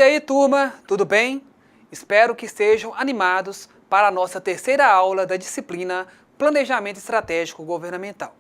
aí, turma, tudo bem? Espero que estejam animados para a nossa terceira aula da disciplina Planejamento Estratégico Governamental.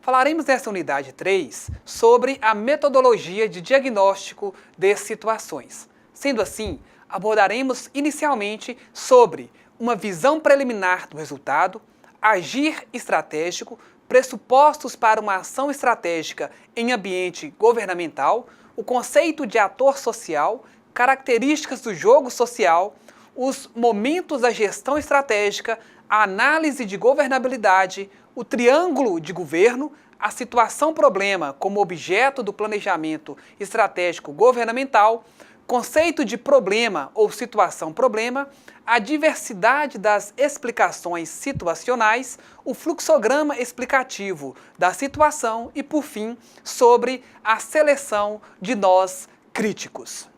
Falaremos nesta unidade 3 sobre a metodologia de diagnóstico de situações. Sendo assim, abordaremos inicialmente sobre uma visão preliminar do resultado, agir estratégico, pressupostos para uma ação estratégica em ambiente governamental, o conceito de ator social, características do jogo social, os momentos da gestão estratégica, a análise de governabilidade, o triângulo de governo, a situação-problema como objeto do planejamento estratégico governamental, conceito de problema ou situação-problema, a diversidade das explicações situacionais, o fluxograma explicativo da situação e, por fim, sobre a seleção de nós críticos.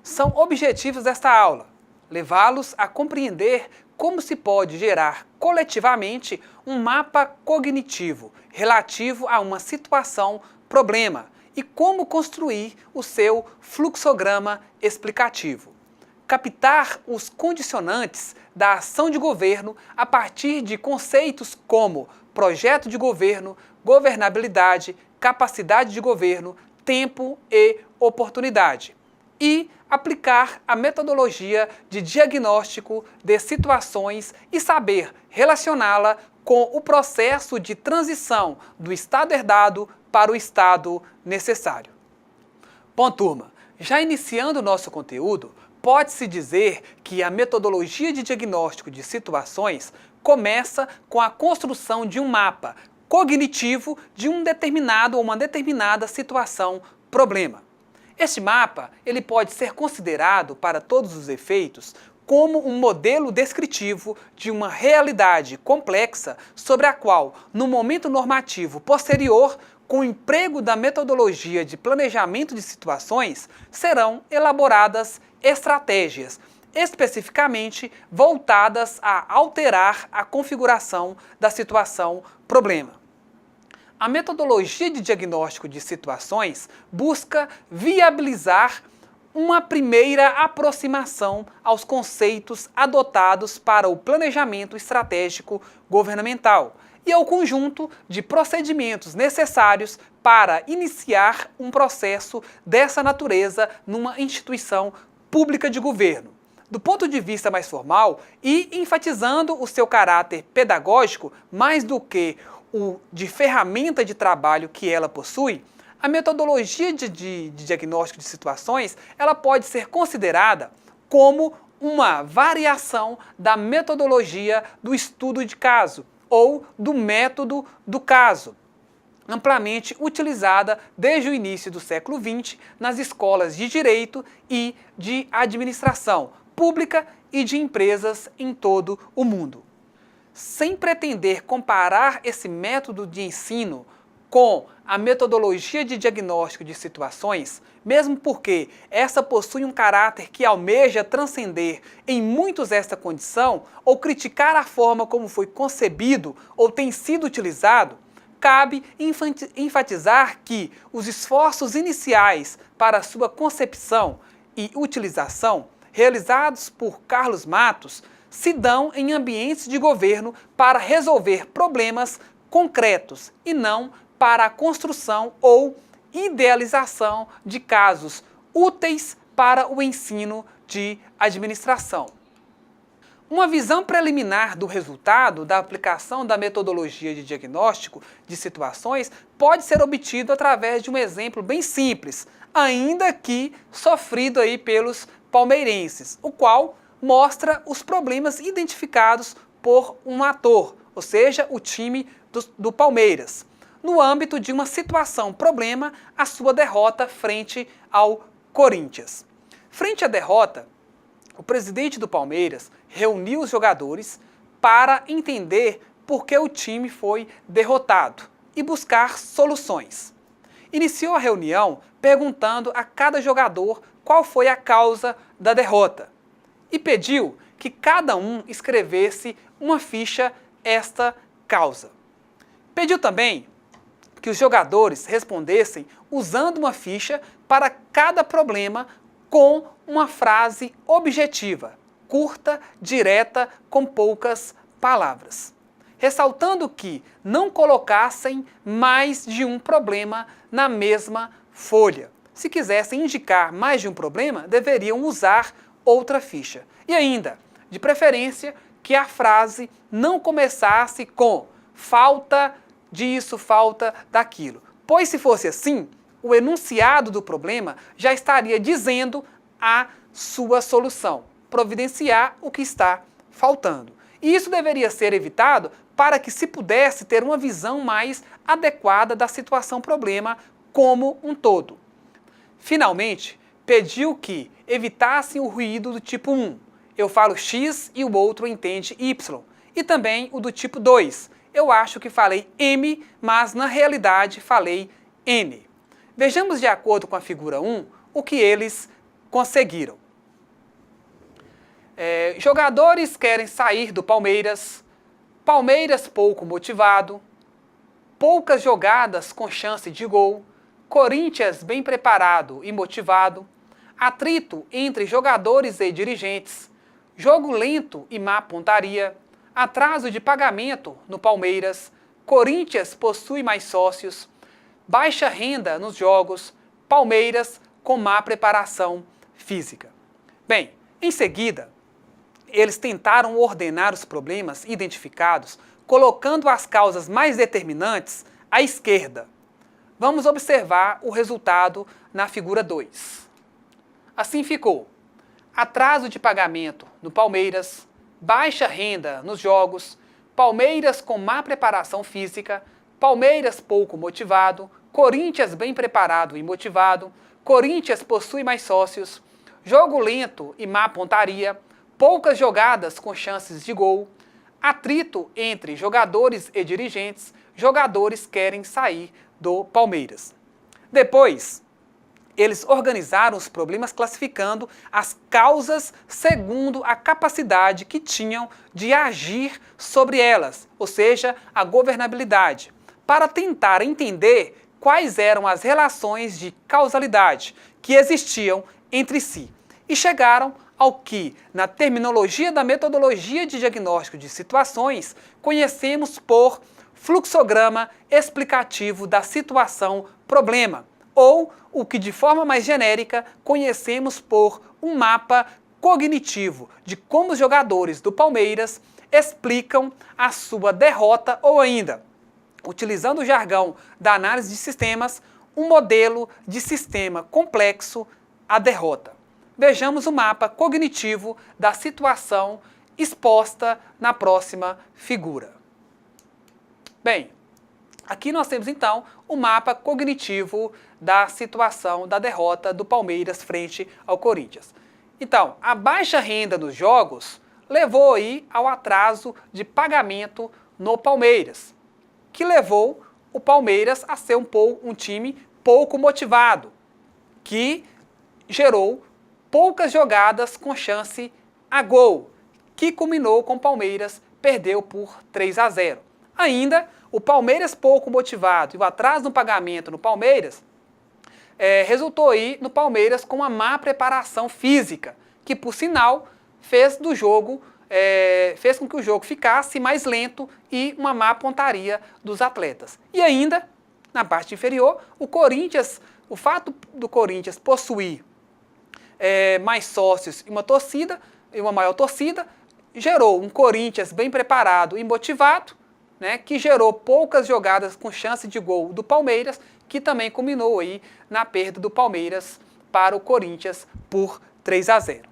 São objetivos desta aula levá-los a compreender como se pode gerar coletivamente um mapa cognitivo relativo a uma situação-problema e como construir o seu fluxograma explicativo. Captar os condicionantes da ação de governo a partir de conceitos como projeto de governo, governabilidade, capacidade de governo, tempo e oportunidade. E aplicar a metodologia de diagnóstico de situações e saber relacioná-la com o processo de transição do estado herdado para o estado necessário. Bom, turma, já iniciando o nosso conteúdo, pode-se dizer que a metodologia de diagnóstico de situações começa com a construção de um mapa cognitivo de um determinado ou uma determinada situação-problema. Este mapa ele pode ser considerado, para todos os efeitos, como um modelo descritivo de uma realidade complexa sobre a qual, no momento normativo posterior, com o emprego da metodologia de planejamento de situações, serão elaboradas estratégias, especificamente voltadas a alterar a configuração da situação-problema. A metodologia de diagnóstico de situações busca viabilizar uma primeira aproximação aos conceitos adotados para o planejamento estratégico governamental e ao conjunto de procedimentos necessários para iniciar um processo dessa natureza numa instituição pública de governo. Do ponto de vista mais formal e enfatizando o seu caráter pedagógico mais do que o de ferramenta de trabalho que ela possui, a metodologia de diagnóstico de situações ela pode ser considerada como uma variação da metodologia do estudo de caso ou do método do caso, amplamente utilizada desde o início do século XX nas escolas de direito e de administração pública e de empresas em todo o mundo. Sem pretender comparar esse método de ensino com a metodologia de diagnóstico de situações, mesmo porque essa possui um caráter que almeja transcender em muitos esta condição ou criticar a forma como foi concebido ou tem sido utilizado, cabe enfatizar que os esforços iniciais para sua concepção e utilização, realizados por Carlos Matos, se dão em ambientes de governo para resolver problemas concretos e não para a construção ou idealização de casos úteis para o ensino de administração. Uma visão preliminar do resultado da aplicação da metodologia de diagnóstico de situações pode ser obtido através de um exemplo bem simples, ainda que sofrido aí pelos palmeirenses, o qual mostra os problemas identificados por um ator, ou seja, o time do Palmeiras, no âmbito de uma situação-problema, a sua derrota frente ao Corinthians. Frente à derrota, o presidente do Palmeiras reuniu os jogadores para entender por que o time foi derrotado e buscar soluções. Iniciou a reunião perguntando a cada jogador qual foi a causa da derrota e pediu que cada um escrevesse uma ficha esta causa. Pediu também que os jogadores respondessem usando uma ficha para cada problema com uma frase objetiva, curta, direta, com poucas palavras, ressaltando que não colocassem mais de um problema na mesma folha. Se quisessem indicar mais de um problema, deveriam usar outra ficha. E ainda, de preferência, que a frase não começasse com falta disso, falta daquilo. Pois se fosse assim, o enunciado do problema já estaria dizendo a sua solução, providenciar o que está faltando. E isso deveria ser evitado para que se pudesse ter uma visão mais adequada da situação-problema como um todo. Finalmente, pediu que evitassem o ruído do tipo 1. Eu falo X e o outro entende Y. E também o do tipo 2. Eu acho que falei M, mas na realidade falei N. Vejamos de acordo com a figura 1 o que eles conseguiram. Jogadores querem sair do Palmeiras, Palmeiras pouco motivado, poucas jogadas com chance de gol, Corinthians bem preparado e motivado, atrito entre jogadores e dirigentes, jogo lento e má pontaria, atraso de pagamento no Palmeiras, Corinthians possui mais sócios, baixa renda nos jogos, Palmeiras com má preparação física. Bem, em seguida, eles tentaram ordenar os problemas identificados, colocando as causas mais determinantes à esquerda. Vamos observar o resultado na figura 2. Assim ficou: atraso de pagamento no Palmeiras, baixa renda nos jogos, Palmeiras com má preparação física, Palmeiras pouco motivado, Corinthians bem preparado e motivado, Corinthians possui mais sócios, jogo lento e má pontaria, poucas jogadas com chances de gol, atrito entre jogadores e dirigentes, jogadores querem sair do Palmeiras. Depois, eles organizaram os problemas classificando as causas segundo a capacidade que tinham de agir sobre elas, ou seja, a governabilidade, para tentar entender quais eram as relações de causalidade que existiam entre si. E chegaram ao que, na terminologia da metodologia de diagnóstico de situações, conhecemos por fluxograma explicativo da situação-problema, ou o que de forma mais genérica conhecemos por um mapa cognitivo de como os jogadores do Palmeiras explicam a sua derrota ou ainda, utilizando o jargão da análise de sistemas, um modelo de sistema complexo, a derrota. Vejamos o mapa cognitivo da situação exposta na próxima figura. Bem, aqui nós temos então o mapa cognitivo da situação da derrota do Palmeiras frente ao Corinthians. Então, a baixa renda nos jogos levou aí ao atraso de pagamento no Palmeiras, que levou o Palmeiras a ser um time pouco motivado, que gerou poucas jogadas com chance a gol, que culminou com o Palmeiras perdeu por 3-0. Ainda, o Palmeiras pouco motivado e o atraso no pagamento no Palmeiras resultou aí no Palmeiras com uma má preparação física, que por sinal fez com que o jogo ficasse mais lento e uma má pontaria dos atletas. E ainda, na parte inferior, o fato do Corinthians possuir mais sócios e uma maior torcida, gerou um Corinthians bem preparado e motivado, né, que gerou poucas jogadas com chance de gol do Palmeiras, que também culminou aí na perda do Palmeiras para o Corinthians por 3-0.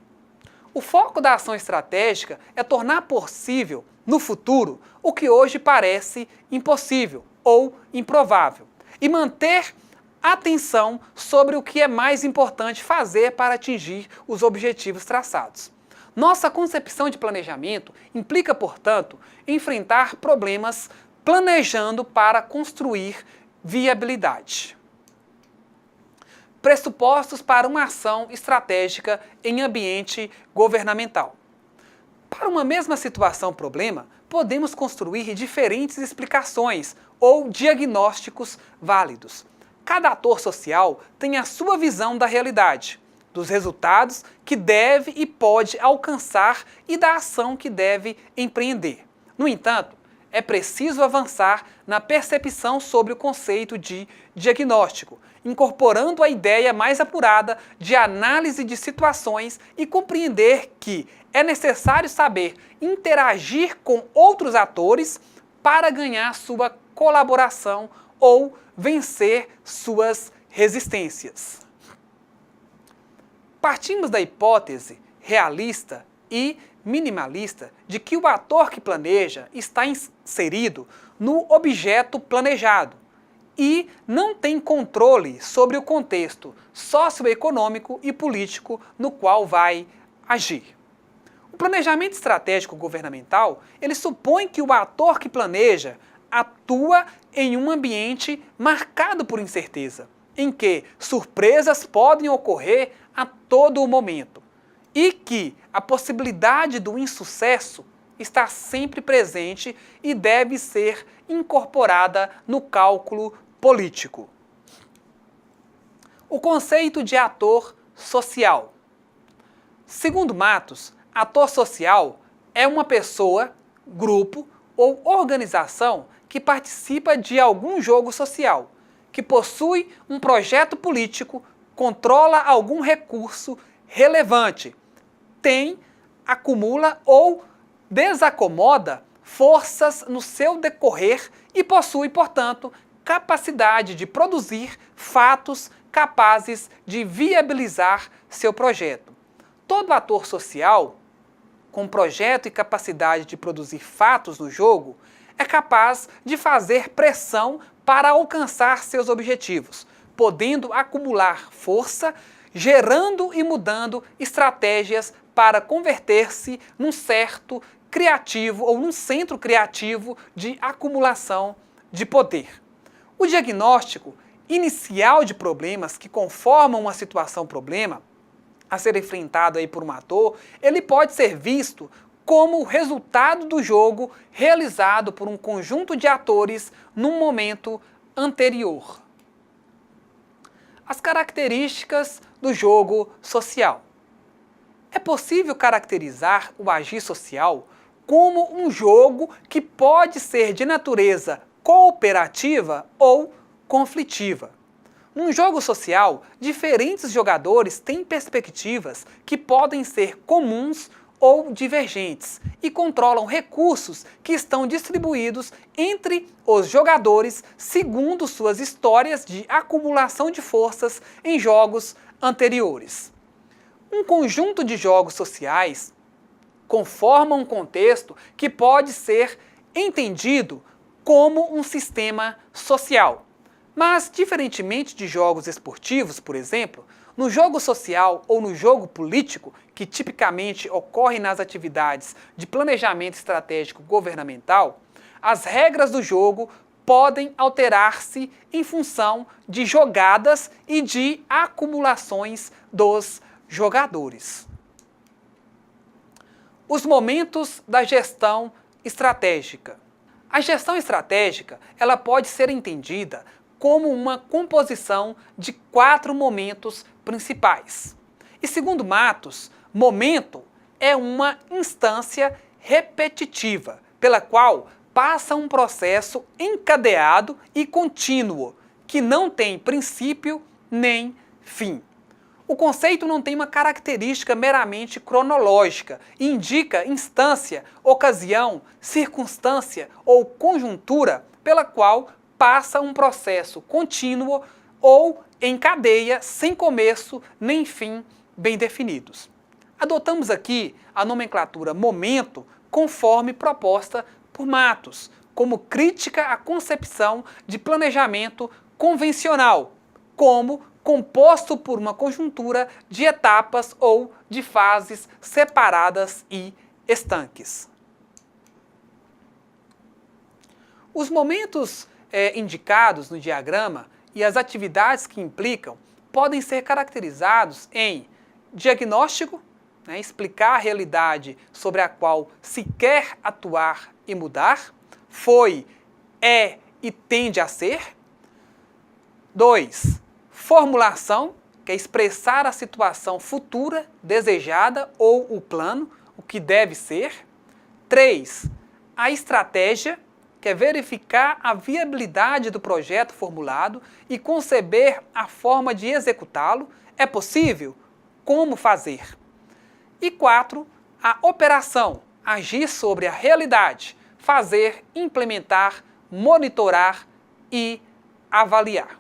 O foco da ação estratégica é tornar possível, no futuro, o que hoje parece impossível ou improvável, e manter atenção sobre o que é mais importante fazer para atingir os objetivos traçados. Nossa concepção de planejamento implica, portanto, enfrentar problemas planejando para construir viabilidade. Pressupostos para uma ação estratégica em ambiente governamental. Para uma mesma situação-problema, podemos construir diferentes explicações ou diagnósticos válidos. Cada ator social tem a sua visão da realidade, dos resultados que deve e pode alcançar e da ação que deve empreender. No entanto, é preciso avançar na percepção sobre o conceito de diagnóstico, incorporando a ideia mais apurada de análise de situações e compreender que é necessário saber interagir com outros atores para ganhar sua colaboração ou vencer suas resistências. Partimos da hipótese realista e minimalista de que o ator que planeja está inserido no objeto planejado e não tem controle sobre o contexto socioeconômico e político no qual vai agir. O planejamento estratégico governamental, ele supõe que o ator que planeja atua em um ambiente marcado por incerteza, em que surpresas podem ocorrer a todo momento e que a possibilidade do insucesso está sempre presente e deve ser incorporada no cálculo político. O conceito de ator social. Segundo Matos, ator social é uma pessoa, grupo ou organização que participa de algum jogo social, que possui um projeto político, controla algum recurso relevante, tem, acumula ou desacomoda forças no seu decorrer e possui, portanto, capacidade de produzir fatos capazes de viabilizar seu projeto. Todo ator social, com projeto e capacidade de produzir fatos no jogo, é capaz de fazer pressão para alcançar seus objetivos, podendo acumular força, gerando e mudando estratégias para converter-se num certo criativo ou num centro criativo de acumulação de poder. O diagnóstico inicial de problemas que conformam uma situação-problema a ser enfrentado aí por um ator, ele pode ser visto como o resultado do jogo realizado por um conjunto de atores num momento anterior. As características do jogo social. É possível caracterizar o agir social como um jogo que pode ser de natureza cooperativa ou conflitiva. Num jogo social, diferentes jogadores têm perspectivas que podem ser comuns ou divergentes e controlam recursos que estão distribuídos entre os jogadores segundo suas histórias de acumulação de forças em jogos anteriores. Um conjunto de jogos sociais conforma um contexto que pode ser entendido como um sistema social. Mas, diferentemente de jogos esportivos, por exemplo, no jogo social ou no jogo político, que tipicamente ocorre nas atividades de planejamento estratégico governamental, as regras do jogo podem alterar-se em função de jogadas e de acumulações dos jogadores. Os momentos da gestão estratégica. A gestão estratégica, ela pode ser entendida como uma composição de 4 momentos principais. E segundo Matos, momento é uma instância repetitiva, pela qual passa um processo encadeado e contínuo, que não tem princípio nem fim. O conceito não tem uma característica meramente cronológica e indica instância, ocasião, circunstância ou conjuntura pela qual passa um processo contínuo ou em cadeia sem começo nem fim bem definidos. Adotamos aqui a nomenclatura momento conforme proposta por Matos, como crítica à concepção de planejamento convencional, como composto por uma conjuntura de etapas ou de fases separadas e estanques. Os momentos indicados no diagrama e as atividades que implicam podem ser caracterizados em diagnóstico, explicar a realidade sobre a qual se quer atuar e mudar, foi, é e tende a ser. 2. Formulação, que é expressar a situação futura desejada ou o plano, o que deve ser. 3. A estratégia, que é verificar a viabilidade do projeto formulado e conceber a forma de executá-lo. É possível? Como fazer? E 4. A operação, agir sobre a realidade, fazer, implementar, monitorar e avaliar.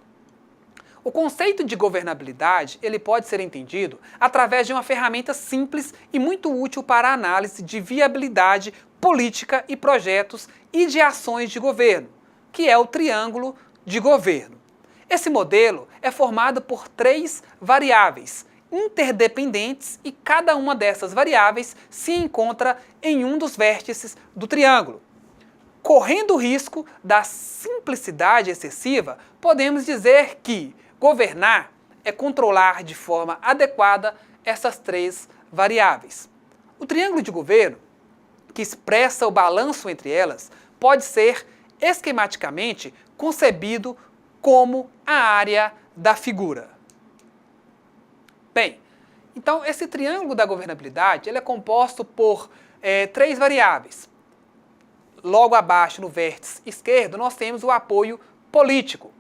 O conceito de governabilidade, ele pode ser entendido através de uma ferramenta simples e muito útil para a análise de viabilidade política e projetos e de ações de governo, que é o triângulo de governo. Esse modelo é formado por 3 variáveis interdependentes e cada uma dessas variáveis se encontra em um dos vértices do triângulo. Correndo o risco da simplicidade excessiva, podemos dizer que governar é controlar de forma adequada essas 3 variáveis. O triângulo de governo, que expressa o balanço entre elas, pode ser esquematicamente concebido como a área da figura. Bem, então esse triângulo da governabilidade ele é composto por 3 variáveis. Logo abaixo, no vértice esquerdo, nós temos o apoio político.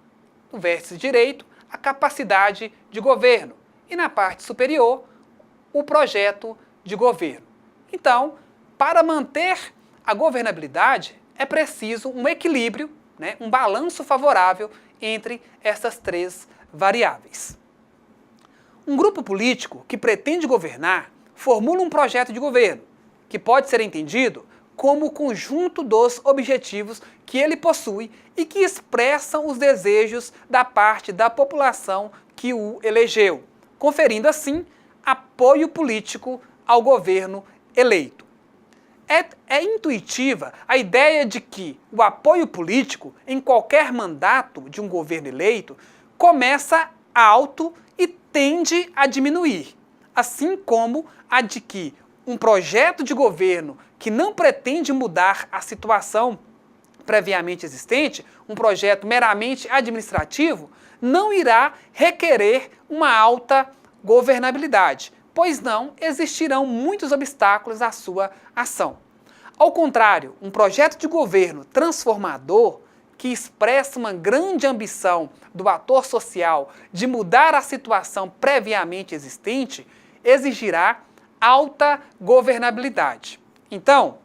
No vértice direito, a capacidade de governo. E na parte superior, o projeto de governo. Então, para manter a governabilidade, é preciso um equilíbrio, um balanço favorável entre essas 3 variáveis. Um grupo político que pretende governar formula um projeto de governo, que pode ser entendido como o conjunto dos objetivos que ele possui e que expressam os desejos da parte da população que o elegeu, conferindo assim apoio político ao governo eleito. É intuitiva a ideia de que o apoio político em qualquer mandato de um governo eleito começa alto e tende a diminuir, assim como a de que um projeto de governo que não pretende mudar a situação previamente existente, um projeto meramente administrativo, não irá requerer uma alta governabilidade, pois não existirão muitos obstáculos à sua ação. Ao contrário, um projeto de governo transformador, que expressa uma grande ambição do ator social de mudar a situação previamente existente, exigirá alta governabilidade. Então,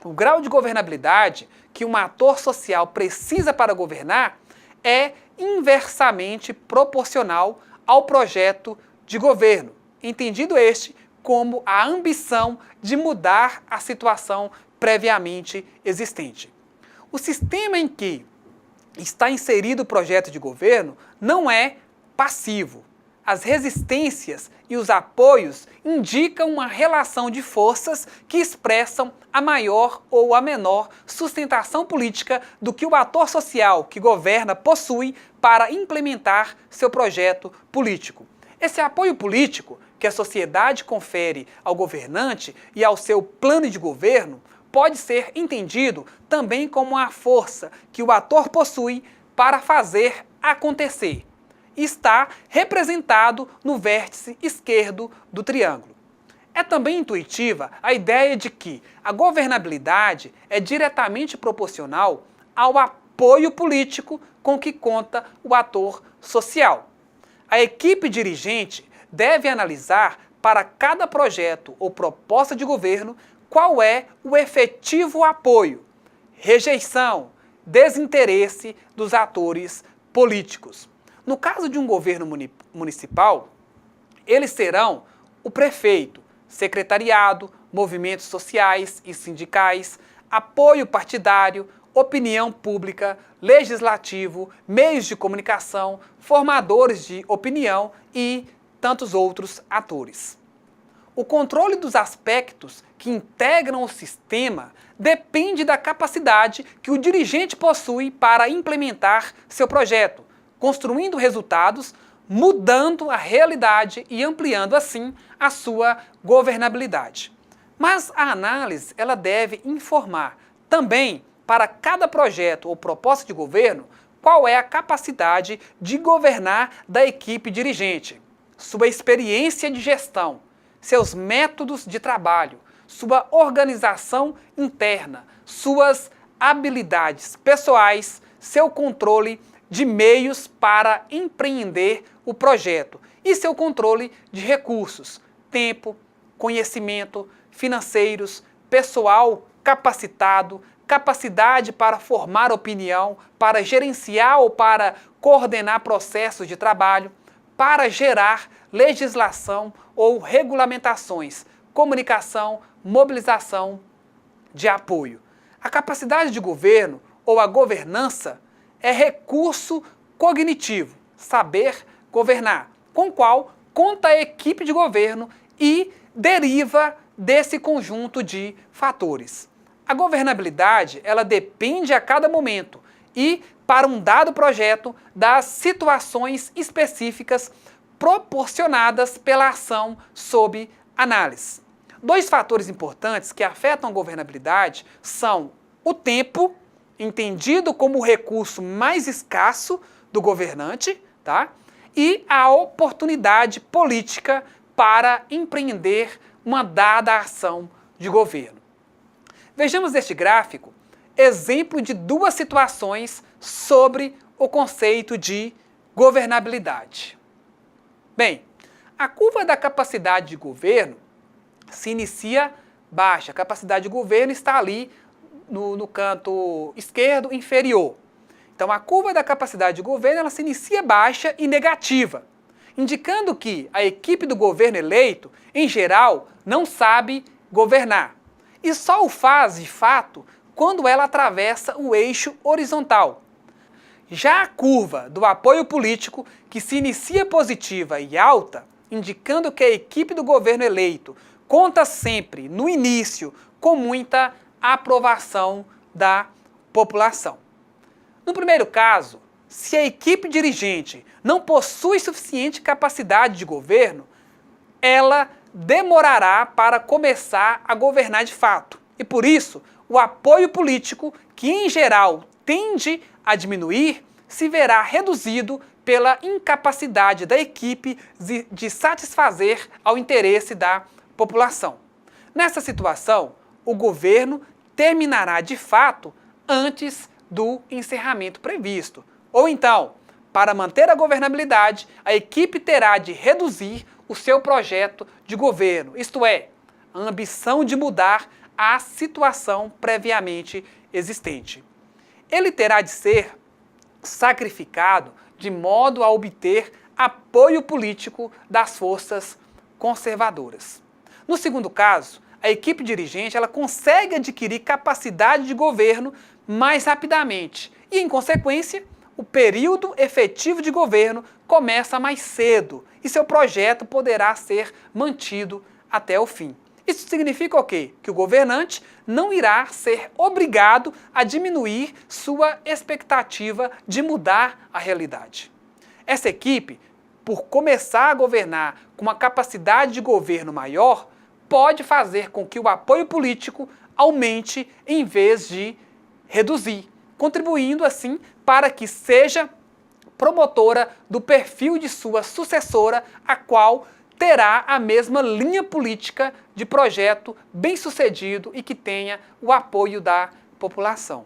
o grau de governabilidade que um ator social precisa para governar é inversamente proporcional ao projeto de governo, entendido este como a ambição de mudar a situação previamente existente. O sistema em que está inserido o projeto de governo não é passivo. As resistências e os apoios indicam uma relação de forças que expressam a maior ou a menor sustentação política do que o ator social que governa possui para implementar seu projeto político. Esse apoio político que a sociedade confere ao governante e ao seu plano de governo pode ser entendido também como a força que o ator possui para fazer acontecer. Está representado no vértice esquerdo do triângulo. É também intuitiva a ideia de que a governabilidade é diretamente proporcional ao apoio político com que conta o ator social. A equipe dirigente deve analisar para cada projeto ou proposta de governo qual é o efetivo apoio, rejeição, desinteresse dos atores políticos. No caso de um governo municipal, eles serão o prefeito, secretariado, movimentos sociais e sindicais, apoio partidário, opinião pública, legislativo, meios de comunicação, formadores de opinião e tantos outros atores. O controle dos aspectos que integram o sistema depende da capacidade que o dirigente possui para implementar seu projeto, construindo resultados, mudando a realidade e ampliando assim a sua governabilidade. Mas a análise ela deve informar também para cada projeto ou proposta de governo qual é a capacidade de governar da equipe dirigente. sua experiência de gestão, seus métodos de trabalho, sua organização interna, suas habilidades pessoais, seu controle de meios para empreender o projeto e seu controle de recursos, tempo, conhecimento, financeiros, pessoal capacitado, capacidade para formar opinião, para gerenciar ou para coordenar processos de trabalho, para gerar legislação ou regulamentações, comunicação, mobilização de apoio. A capacidade de governo ou a governança é recurso cognitivo, saber governar, com o qual conta a equipe de governo e deriva desse conjunto de fatores. A governabilidade, ela depende a cada momento e, para um dado projeto, das situações específicas proporcionadas pela ação sob análise. Dois fatores importantes que afetam a governabilidade são o tempo, entendido como o recurso mais escasso do governante, tá? E a oportunidade política para empreender uma dada ação de governo. Vejamos neste gráfico exemplo de duas situações sobre o conceito de governabilidade. Bem, a curva da capacidade de governo se inicia baixa. A capacidade de governo está ali no canto esquerdo inferior. Então, a curva da capacidade de governo ela se inicia baixa e negativa, indicando que a equipe do governo eleito, em geral, não sabe governar. E só o faz, de fato, quando ela atravessa o eixo horizontal. Já a curva do apoio político, que se inicia positiva e alta, indicando que a equipe do governo eleito conta sempre, no início, com muita aprovação da população. No primeiro caso, se a equipe dirigente não possui suficiente capacidade de governo, ela demorará para começar a governar de fato. E por isso, o apoio político, que em geral tende a diminuir, se verá reduzido pela incapacidade da equipe de satisfazer ao interesse da população. Nessa situação, o governo terminará de fato antes do encerramento previsto. Ou então, para manter a governabilidade, a equipe terá de reduzir o seu projeto de governo, isto é, a ambição de mudar a situação previamente existente. Ele terá de ser sacrificado de modo a obter apoio político das forças conservadoras. No segundo caso, a equipe dirigente ela consegue adquirir capacidade de governo mais rapidamente e, em consequência, o período efetivo de governo começa mais cedo e seu projeto poderá ser mantido até o fim. Isso significa o quê? Que o governante não irá ser obrigado a diminuir sua expectativa de mudar a realidade. Essa equipe, por começar a governar com uma capacidade de governo maior, pode fazer com que o apoio político aumente em vez de reduzir, contribuindo assim para que seja promotora do perfil de sua sucessora, a qual terá a mesma linha política de projeto bem-sucedido e que tenha o apoio da população.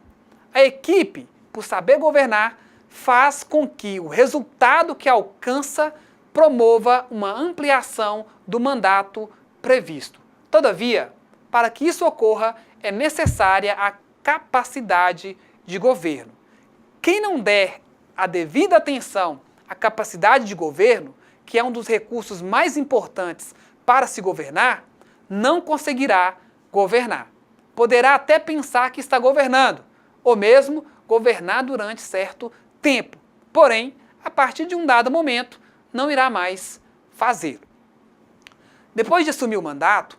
A equipe, por saber governar, faz com que o resultado que alcança promova uma ampliação do mandato previsto. Todavia, para que isso ocorra, é necessária a capacidade de governo. Quem não der a devida atenção à capacidade de governo, que é um dos recursos mais importantes para se governar, não conseguirá governar. Poderá até pensar que está governando, ou mesmo governar durante certo tempo. Porém, a partir de um dado momento, não irá mais fazê-lo. Depois de assumir o mandato,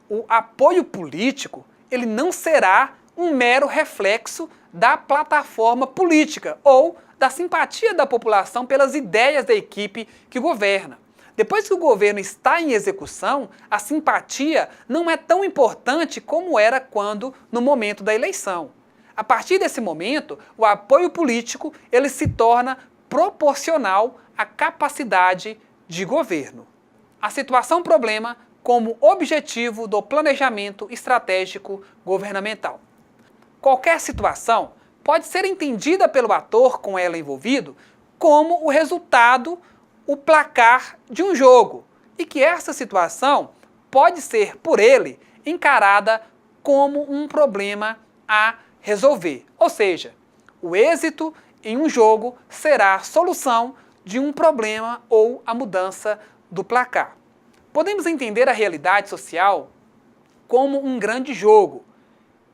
o apoio político ele não será um mero reflexo da plataforma política ou da simpatia da população pelas ideias da equipe que governa. Depois que o governo está em execução, a simpatia não é tão importante como era no momento da eleição. A partir desse momento, o apoio político ele se torna proporcional à capacidade de governo. A situação problema como objetivo do planejamento estratégico governamental. Qualquer situação pode ser entendida pelo ator com ela envolvido como o resultado, o placar de um jogo, e que essa situação pode ser por ele encarada como um problema a resolver. Ou seja, o êxito em um jogo será a solução de um problema ou a mudança do placar. Podemos entender a realidade social como um grande jogo,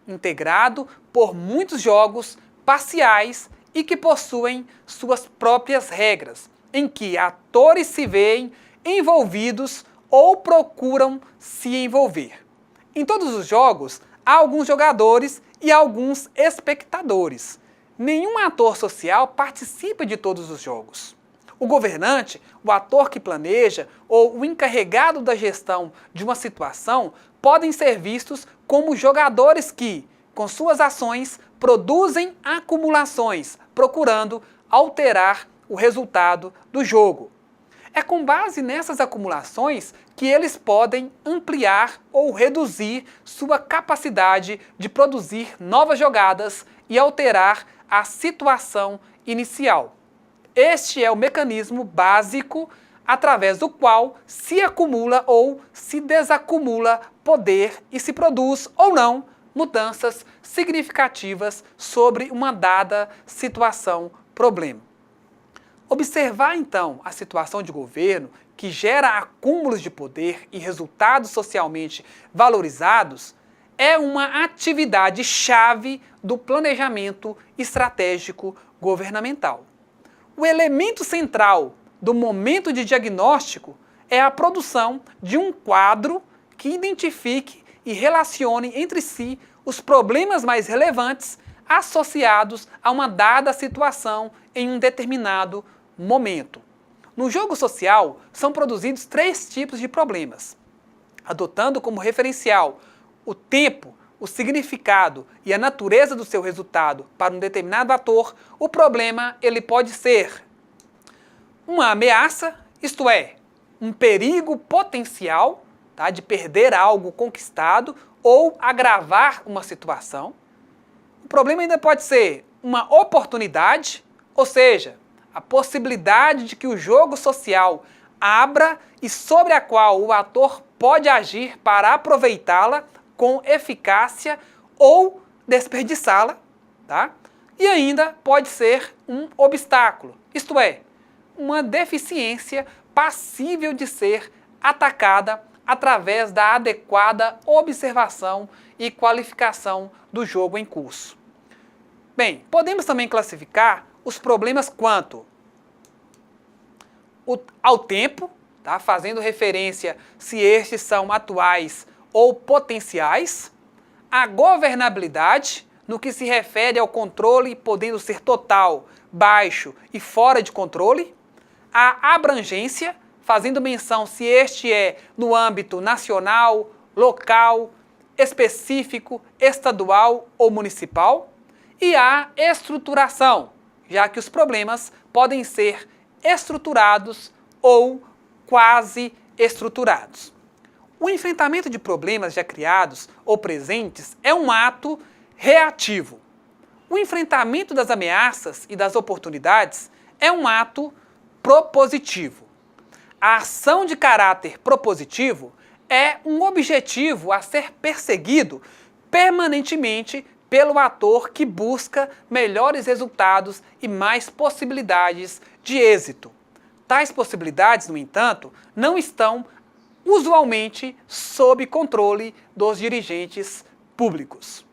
integrado por muitos jogos parciais e que possuem suas próprias regras, em que atores se veem envolvidos ou procuram se envolver. Em todos os jogos, há alguns jogadores e alguns espectadores. Nenhum ator social participa de todos os jogos. O governante, o ator que planeja ou o encarregado da gestão de uma situação podem ser vistos como jogadores que, com suas ações, produzem acumulações, procurando alterar o resultado do jogo. É com base nessas acumulações que eles podem ampliar ou reduzir sua capacidade de produzir novas jogadas e alterar a situação inicial. Este é o mecanismo básico através do qual se acumula ou se desacumula poder e se produz ou não mudanças significativas sobre uma dada situação, problema. Observar, então, a situação de governo que gera acúmulos de poder e resultados socialmente valorizados é uma atividade chave do planejamento estratégico governamental. O elemento central do momento de diagnóstico é a produção de um quadro que identifique e relacione entre si os problemas mais relevantes associados a uma dada situação em um determinado momento. No jogo social, são produzidos 3 tipos de problemas, adotando como referencial o tempo, o significado e a natureza do seu resultado para um determinado ator. O problema ele pode ser uma ameaça, isto é, um perigo potencial, tá, de perder algo conquistado ou agravar uma situação. O problema ainda pode ser uma oportunidade, ou seja, a possibilidade de que o jogo social abra e sobre a qual o ator pode agir para aproveitá-la com eficácia ou desperdiçá-la, tá? E ainda pode ser um obstáculo, isto é, uma deficiência passível de ser atacada através da adequada observação e qualificação do jogo em curso. Bem, podemos também classificar os problemas quanto ao tempo, tá? Fazendo referência se estes são atuais ou potenciais, a governabilidade, no que se refere ao controle podendo ser total, baixo e fora de controle, a abrangência, fazendo menção se este é no âmbito nacional, local, específico, estadual ou municipal, e a estruturação, já que os problemas podem ser estruturados ou quase estruturados. O enfrentamento de problemas já criados ou presentes é um ato reativo. O enfrentamento das ameaças e das oportunidades é um ato propositivo. A ação de caráter propositivo é um objetivo a ser perseguido permanentemente pelo ator que busca melhores resultados e mais possibilidades de êxito. Tais possibilidades, no entanto, não estão usualmente sob controle dos dirigentes públicos.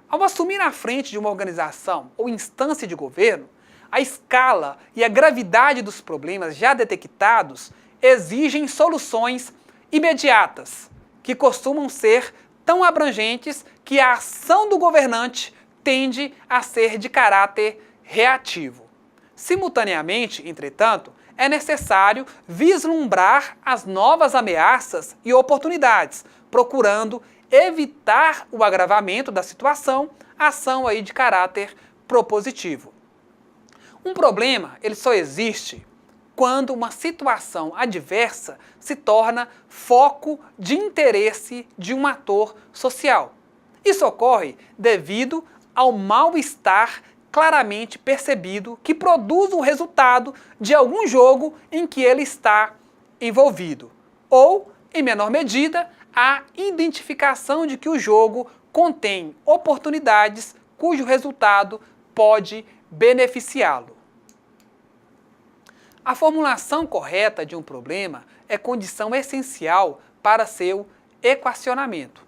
Ao assumir a frente de uma organização ou instância de governo, a escala e a gravidade dos problemas já detectados exigem soluções imediatas, que costumam ser tão abrangentes que a ação do governante tende a ser de caráter reativo. Simultaneamente, entretanto, é necessário vislumbrar as novas ameaças e oportunidades, procurando evitar o agravamento da situação, ação aí de caráter propositivo. Um problema, ele só existe quando uma situação adversa se torna foco de interesse de um ator social. Isso ocorre devido ao mal-estar claramente percebido que produz o resultado de algum jogo em que ele está envolvido, ou, em menor medida, a identificação de que o jogo contém oportunidades cujo resultado pode beneficiá-lo. A formulação correta de um problema é condição essencial para seu equacionamento.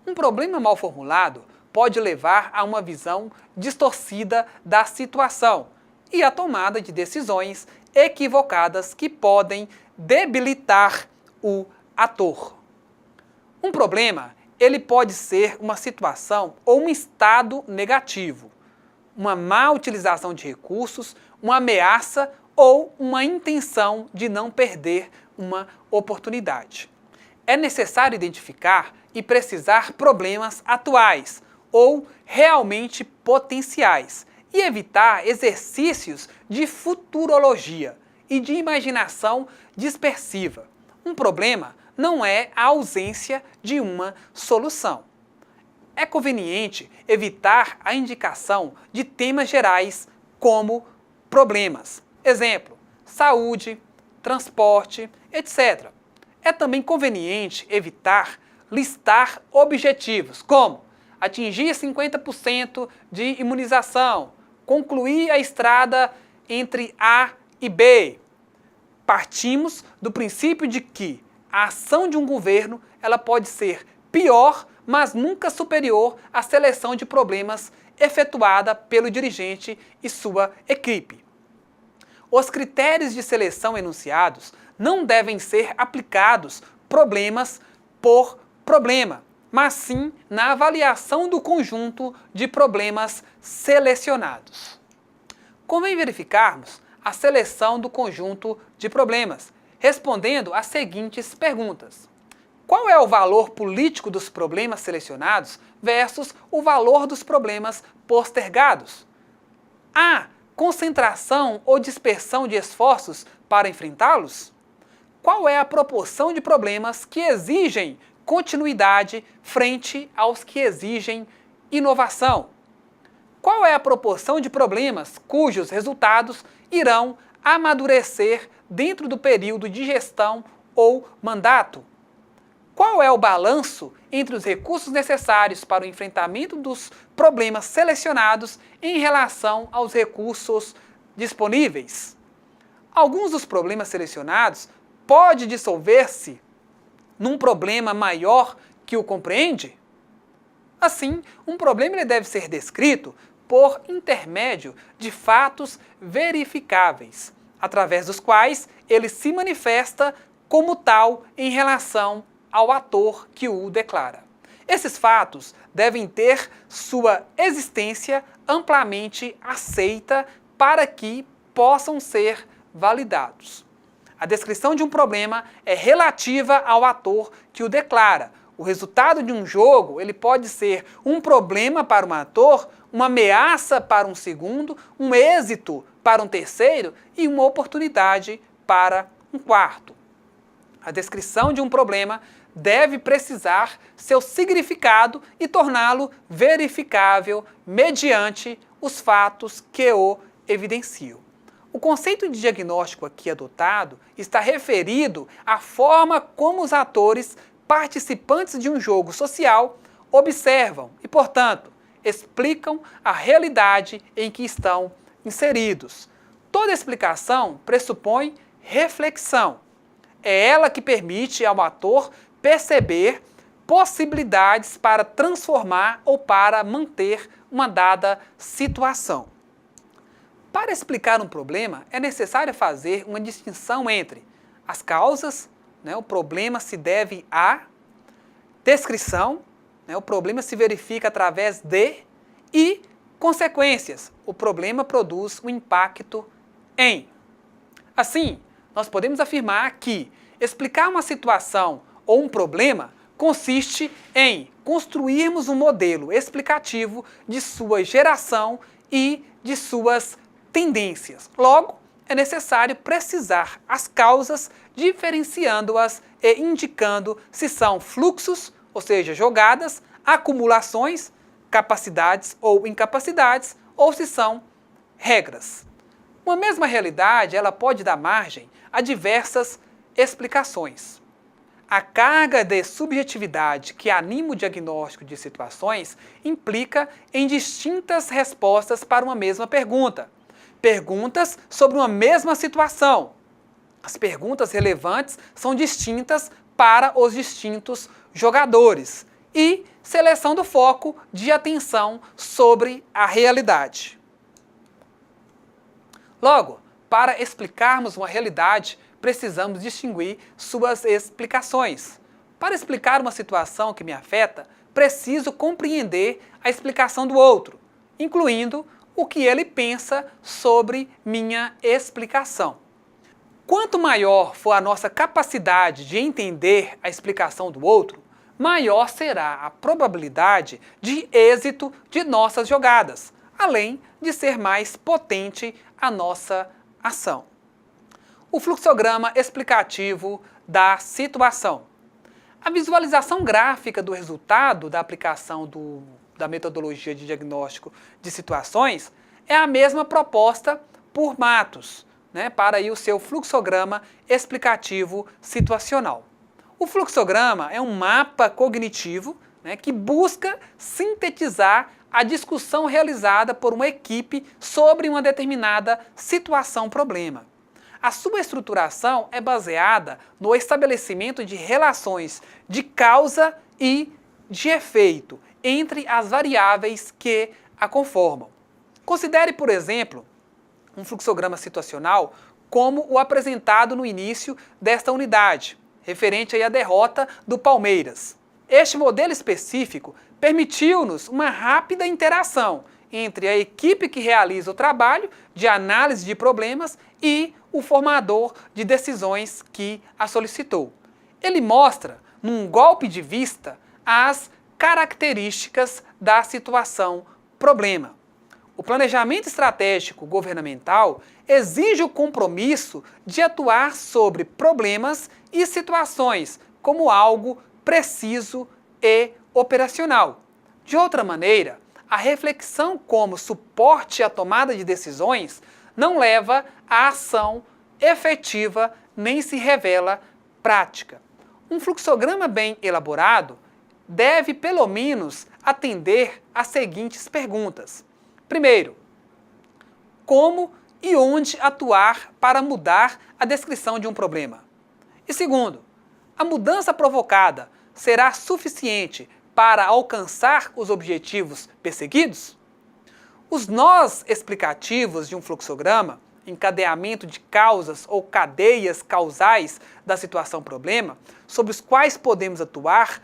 Um problema mal formulado pode levar a uma visão distorcida da situação e a tomada de decisões equivocadas que podem debilitar o ator. Um problema, ele pode ser uma situação ou um estado negativo, uma má utilização de recursos, uma ameaça ou uma intenção de não perder uma oportunidade. É necessário identificar e precisar problemas atuais ou realmente potenciais e evitar exercícios de futurologia e de imaginação dispersiva. Um problema não é a ausência de uma solução. É conveniente evitar a indicação de temas gerais como problemas. Exemplo, saúde, transporte, etc. É também conveniente evitar listar objetivos, como atingir 50% de imunização, concluir a estrada entre A e B. Partimos do princípio de que a ação de um governo ela pode ser pior, mas nunca superior à seleção de problemas efetuada pelo dirigente e sua equipe. Os critérios de seleção enunciados não devem ser aplicados problemas por problema, mas sim na avaliação do conjunto de problemas selecionados. Convém verificarmos a seleção do conjunto de problemas, respondendo às seguintes perguntas. Qual é o valor político dos problemas selecionados versus o valor dos problemas postergados? Há concentração ou dispersão de esforços para enfrentá-los? Qual é a proporção de problemas que exigem continuidade frente aos que exigem inovação? Qual é a proporção de problemas cujos resultados irão amadurecer dentro do período de gestão ou mandato? Qual é o balanço entre os recursos necessários para o enfrentamento dos problemas selecionados em relação aos recursos disponíveis? Alguns dos problemas selecionados podem dissolver-se num problema maior que o compreende? Assim, um problema ele deve ser descrito por intermédio de fatos verificáveis, através dos quais ele se manifesta como tal em relação ao ator que o declara. Esses fatos devem ter sua existência amplamente aceita para que possam ser validados. A descrição de um problema é relativa ao ator que o declara. O resultado de um jogo ele pode ser um problema para um ator, uma ameaça para um segundo, um êxito para um terceiro e uma oportunidade para um quarto. A descrição de um problema deve precisar seu significado e torná-lo verificável mediante os fatos que o evidenciam. O conceito de diagnóstico aqui adotado está referido à forma como os atores participantes de um jogo social observam e, portanto, explicam a realidade em que estão inseridos. Toda explicação pressupõe reflexão. É ela que permite ao ator perceber possibilidades para transformar ou para manter uma dada situação. Para explicar um problema, é necessário fazer uma distinção entre as causas, o problema se deve à descrição, o problema se verifica através de, e consequências, o problema produz um impacto em. Assim, nós podemos afirmar que explicar uma situação ou um problema consiste em construirmos um modelo explicativo de sua geração e de suas tendências. Logo, é necessário precisar as causas, diferenciando-as e indicando se são fluxos, ou seja, jogadas, acumulações, capacidades ou incapacidades, ou se são regras. Uma mesma realidade, ela pode dar margem a diversas explicações. A carga de subjetividade que anima o diagnóstico de situações implica em distintas respostas para uma mesma pergunta. Perguntas sobre uma mesma situação. As perguntas relevantes são distintas para os distintos jogadores e seleção do foco de atenção sobre a realidade. Logo, para explicarmos uma realidade, precisamos distinguir suas explicações. Para explicar uma situação que me afeta, preciso compreender a explicação do outro, incluindo o que ele pensa sobre minha explicação. Quanto maior for a nossa capacidade de entender a explicação do outro, maior será a probabilidade de êxito de nossas jogadas, além de ser mais potente a nossa ação. O fluxograma explicativo da situação. A visualização gráfica do resultado da aplicação da metodologia de diagnóstico de situações é a mesma proposta por Matos, para aí o seu fluxograma explicativo situacional. O fluxograma é um mapa cognitivo que busca sintetizar a discussão realizada por uma equipe sobre uma determinada situação-problema. A sua estruturação é baseada no estabelecimento de relações de causa e de efeito entre as variáveis que a conformam. Considere, por exemplo, um fluxograma situacional como o apresentado no início desta unidade, referente aí à derrota do Palmeiras. Este modelo específico permitiu-nos uma rápida interação entre a equipe que realiza o trabalho de análise de problemas e o formador de decisões que a solicitou. Ele mostra, num golpe de vista, as características da situação-problema. O planejamento estratégico governamental exige o compromisso de atuar sobre problemas e situações como algo preciso e operacional. De outra maneira, a reflexão como suporte à tomada de decisões não leva à ação efetiva nem se revela prática. Um fluxograma bem elaborado deve, pelo menos, atender às seguintes perguntas. Primeiro, como e onde atuar para mudar a descrição de um problema? E segundo, a mudança provocada será suficiente para alcançar os objetivos perseguidos? Os nós explicativos de um fluxograma, encadeamento de causas ou cadeias causais da situação-problema, sobre os quais podemos atuar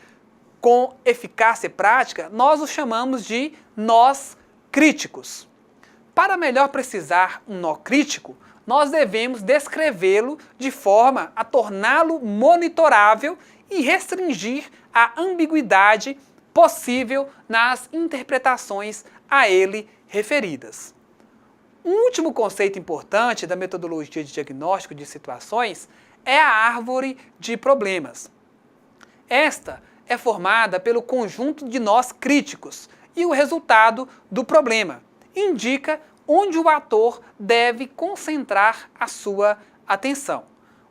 com eficácia prática, nós os chamamos de nós críticos. Para melhor precisar um nó crítico, nós devemos descrevê-lo de forma a torná-lo monitorável e restringir a ambiguidade possível nas interpretações a ele referidas. Um último conceito importante da metodologia de diagnóstico de situações é a árvore de problemas. Esta é formada pelo conjunto de nós críticos e o resultado do problema indica onde o ator deve concentrar a sua atenção.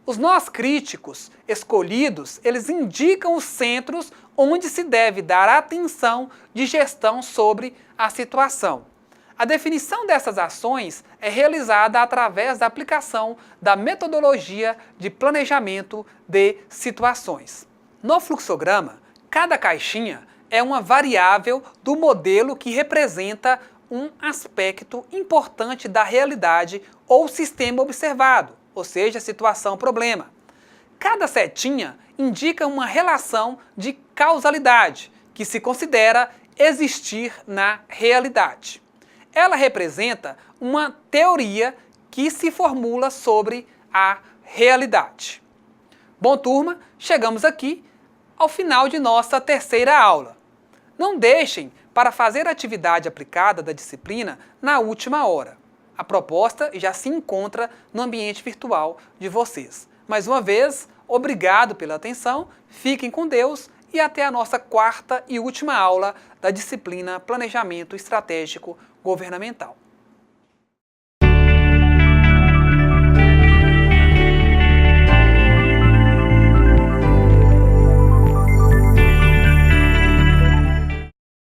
Os nós críticos escolhidos, eles indicam os centros onde se deve dar atenção de gestão sobre a situação. A definição dessas ações é realizada através da aplicação da metodologia de planejamento de situações. No fluxograma, cada caixinha é uma variável do modelo que representa um aspecto importante da realidade ou sistema observado, ou seja, situação-problema. Cada setinha indica uma relação de causalidade que se considera existir na realidade. Ela representa uma teoria que se formula sobre a realidade. Bom, turma, chegamos aqui ao final de nossa terceira aula. Não deixem para fazer a atividade aplicada da disciplina na última hora. A proposta já se encontra no ambiente virtual de vocês. Mais uma vez, obrigado pela atenção, fiquem com Deus e até a nossa quarta e última aula da disciplina Planejamento Estratégico Governamental.